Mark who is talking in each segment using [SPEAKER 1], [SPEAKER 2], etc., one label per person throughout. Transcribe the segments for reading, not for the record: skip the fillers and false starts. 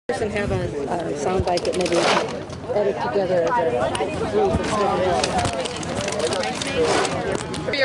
[SPEAKER 1] And have a soundbite that maybe edit together as a group instead of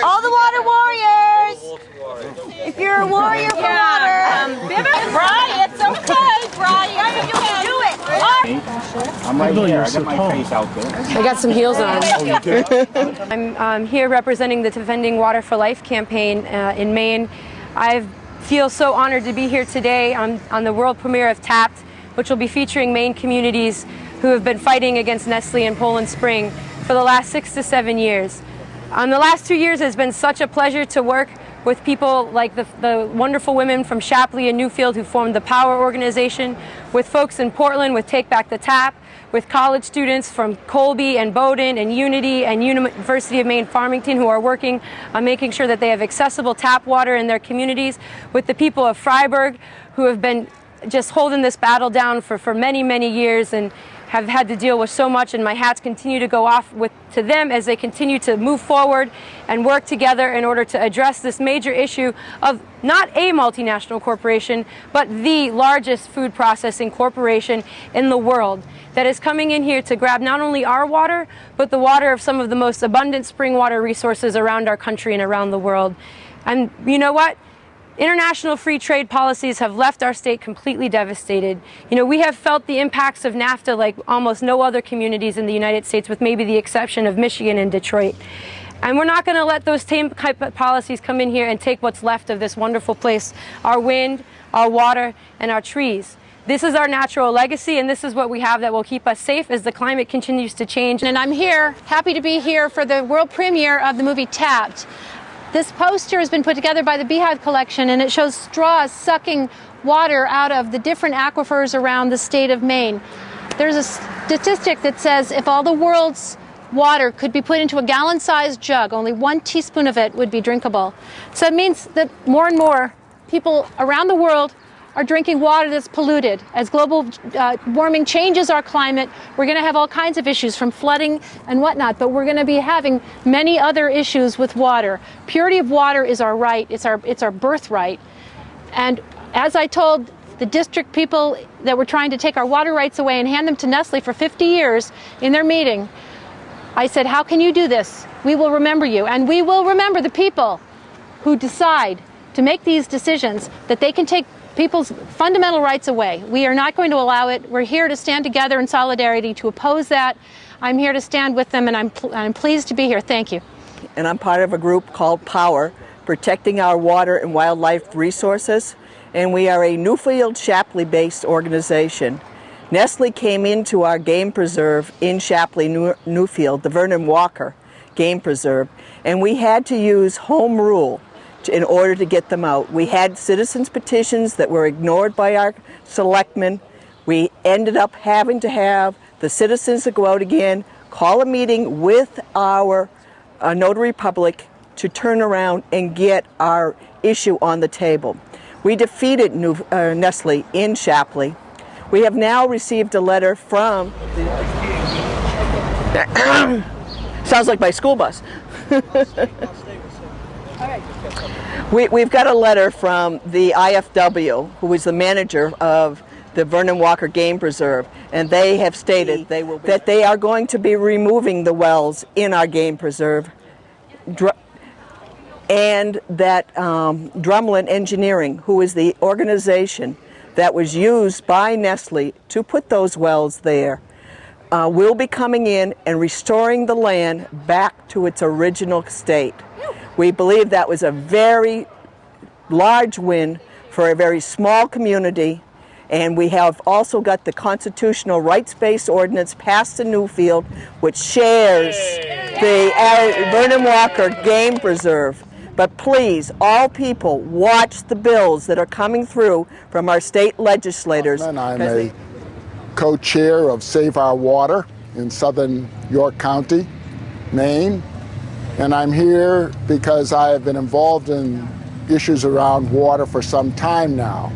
[SPEAKER 2] all the water warriors! If you're a warrior for water, Bri, it's okay, Bri, you can do it!
[SPEAKER 3] I'm right here, I got my face out there.
[SPEAKER 1] I got some heels on.
[SPEAKER 3] Oh, you do?
[SPEAKER 1] I'm here representing the Defending Water for Life campaign in Maine. I feel so honored to be here today on the world premiere of Tapped, which will be featuring Maine communities who have been fighting against Nestle and Poland Spring for the last 6 to 7 years. The last 2 years has been such a pleasure to work with people like the wonderful women from Shapley and Newfield who formed the Power organization, with folks in Portland with Take Back the Tap, with college students from Colby and Bowdoin and Unity and University of Maine Farmington who are working on making sure that they have accessible tap water in their communities, with the people of Freiburg who have been just holding this battle down for many, many years and have had to deal with so much, and my hats continue to go off to them as they continue to move forward and work together in order to address this major issue of not a multinational corporation, but the largest food processing corporation in the world that is coming in here to grab not only our water, but the water of some of the most abundant spring water resources around our country and around the world. And you know what? International free trade policies have left our state completely devastated. You know, we have felt the impacts of NAFTA like almost no other communities in the United States, with maybe the exception of Michigan and Detroit. And we're not going to let those same type of policies come in here and take what's left of this wonderful place, our wind, our water, and our trees. This is our natural legacy, and this is what we have that will keep us safe as the climate continues to change.
[SPEAKER 4] And I'm here, happy to be here for the world premiere of the movie Tapped. This poster has been put together by the Beehive Collection, and it shows straws sucking water out of the different aquifers around the state of Maine. There's a statistic that says if all the world's water could be put into a gallon-sized jug, only 1 teaspoon of it would be drinkable. So it means that more and more people around the world are drinking water that's polluted. As global warming changes our climate, we're going to have all kinds of issues from flooding and whatnot, but we're going to be having many other issues with water. Purity of water is our right. It's our birthright. And as I told the district people that were trying to take our water rights away and hand them to Nestle for 50 years in their meeting, I said, how can you do this? We will remember you, and we will remember the people who decide to make these decisions that they can take people's fundamental rights away. We are not going to allow it. We're here to stand together in solidarity to oppose that. I'm here to stand with them, and I'm pleased to be here. Thank you.
[SPEAKER 5] And I'm part of a group called Power, Protecting Our Water and Wildlife Resources, and we are a Newfield Shapley-based organization. Nestle came into our game preserve in Shapley, Newfield, the Vernon Walker Game Preserve, and we had to use home rule in order to get them out. We had citizens' petitions that were ignored by our selectmen. We ended up having to have the citizens to go out again, call a meeting with our notary public to turn around and get our issue on the table. We defeated Nestle in Shapley. We have now received a letter from sounds like my school bus. We've got a letter from the IFW, who is the manager of the Vernon Walker Game Preserve, and they have stated that they are going to be removing the wells in our game preserve, and that Drumlin Engineering, who is the organization that was used by Nestle to put those wells there, will be coming in and restoring the land back to its original state. We believe that was a very large win for a very small community, and we have also got the constitutional rights-based ordinance passed in Newfield, which shares the Vernon Walker Game Preserve. But please, all people, watch the bills that are coming through from our state legislators.
[SPEAKER 6] I'm a co-chair of Save Our Water in southern York County, Maine. And I'm here because I have been involved in issues around water for some time now.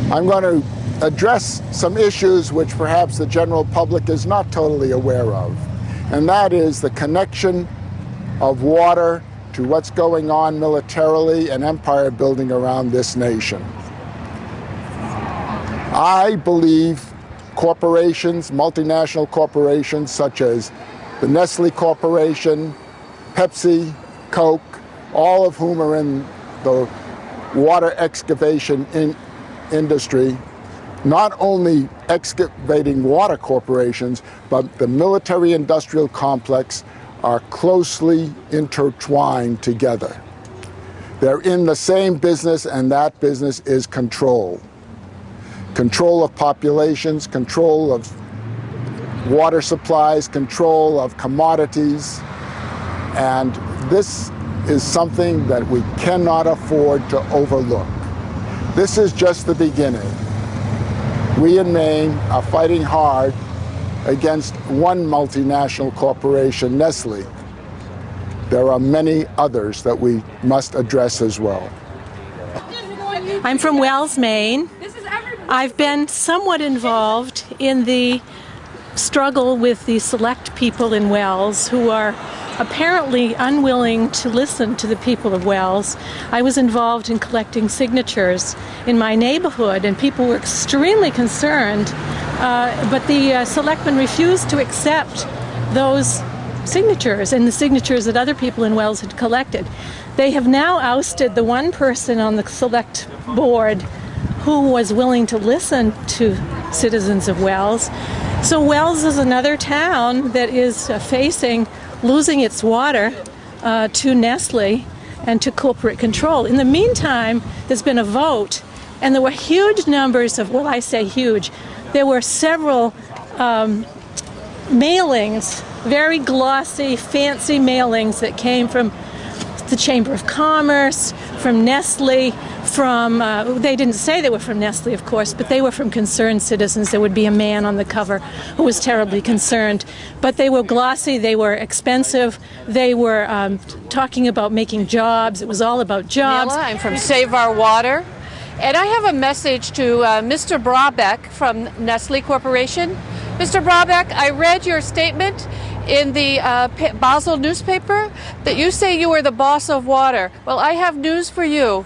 [SPEAKER 6] I'm going to address some issues which perhaps the general public is not totally aware of, and that is the connection of water to what's going on militarily and empire building around this nation. I believe corporations, multinational corporations such as the Nestle Corporation, Pepsi, Coke, all of whom are in the water excavation industry, not only excavating water corporations, but the military-industrial complex are closely intertwined together. They're in the same business, and that business is control. Control of populations, control of water supplies, control of commodities, and this is something that we cannot afford to overlook. This is just the beginning. We in Maine are fighting hard against one multinational corporation, Nestle. There are many others that we must address as well.
[SPEAKER 7] I'm from Wells, Maine. I've been somewhat involved in the struggle with the select people in Wells who are apparently unwilling to listen to the people of Wells. I was involved in collecting signatures in my neighborhood, and people were extremely concerned, but the selectmen refused to accept those signatures and the signatures that other people in Wells had collected. They have now ousted the one person on the select board who was willing to listen to citizens of Wells. So Wells is another town that is facing losing its water to Nestle and to corporate control. In the meantime, there's been a vote, and there were huge numbers of, well, I say huge, there were several mailings, very glossy, fancy mailings that came from the Chamber of Commerce, from Nestle, from, they didn't say they were from Nestle, of course, but they were from concerned citizens. There would be a man on the cover who was terribly concerned. But they were glossy, they were expensive, they were talking about making jobs. It was all about jobs.
[SPEAKER 8] I'm from Save Our Water, and I have a message to Mr. Brabeck from Nestle Corporation. Mr. Brabeck, I read your statement in the Basel newspaper that you say you are the boss of water. Well, I have news for you.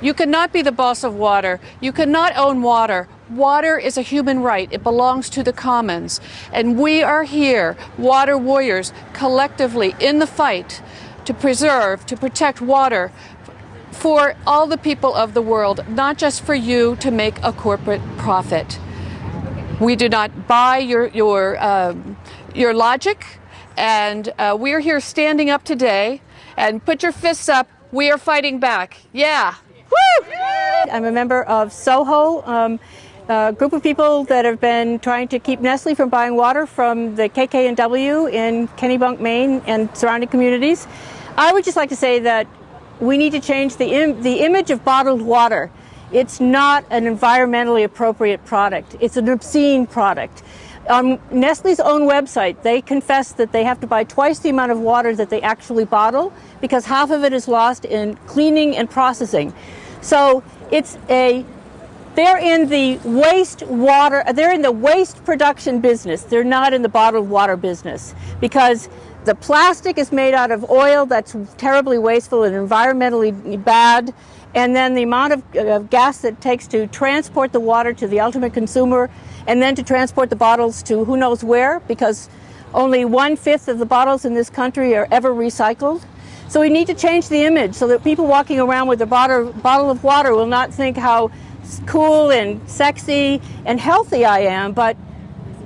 [SPEAKER 8] You cannot be the boss of water. You cannot own water. Water is a human right. It belongs to the commons. And we are here, water warriors, collectively in the fight to preserve, to protect water for all the people of the world, not just for you to make a corporate profit. We do not buy your logic, and we're here standing up today. And put your fists up. We are fighting back. Yeah. Woo!
[SPEAKER 9] I'm a member of SOHO, a group of people that have been trying to keep Nestle from buying water from the KK&W in Kennebunk, Maine, and surrounding communities. I would just like to say that we need to change the image of bottled water. It's not an environmentally appropriate product. It's an obscene product. On Nestle's own website, they confess that they have to buy twice the amount of water that they actually bottle because half of it is lost in cleaning and processing. So they're in the waste production business. They're not in the bottled water business because the plastic is made out of oil that's terribly wasteful and environmentally bad. And then the amount of gas that it takes to transport the water to the ultimate consumer and then to transport the bottles to who knows where, because only 1/5 of the bottles in this country are ever recycled. So we need to change the image so that people walking around with a bottle of water will not think how cool and sexy and healthy I am, but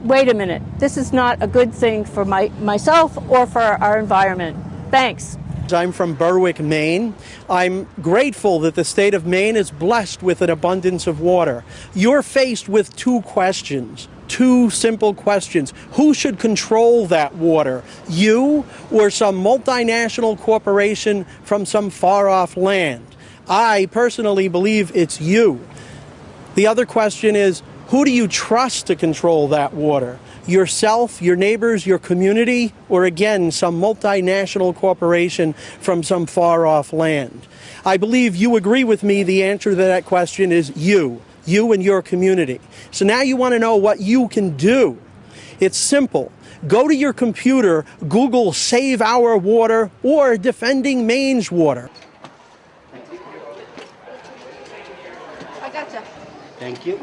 [SPEAKER 9] wait a minute, this is not a good thing for myself or for our environment. Thanks.
[SPEAKER 10] I'm from Berwick, Maine. I'm grateful that the state of Maine is blessed with an abundance of water. You're faced with two questions, two simple questions. Who should control that water? You or some multinational corporation from some far-off land? I personally believe it's you. The other question is, who do you trust to control that water? Yourself, your neighbors, your community, or again, some multinational corporation from some far-off land? I believe you agree with me the answer to that question is you and your community. So now you want to know what you can do. It's simple. Go to your computer, Google Save Our Water or Defending Maine's Water.
[SPEAKER 2] I gotcha.
[SPEAKER 10] Thank you.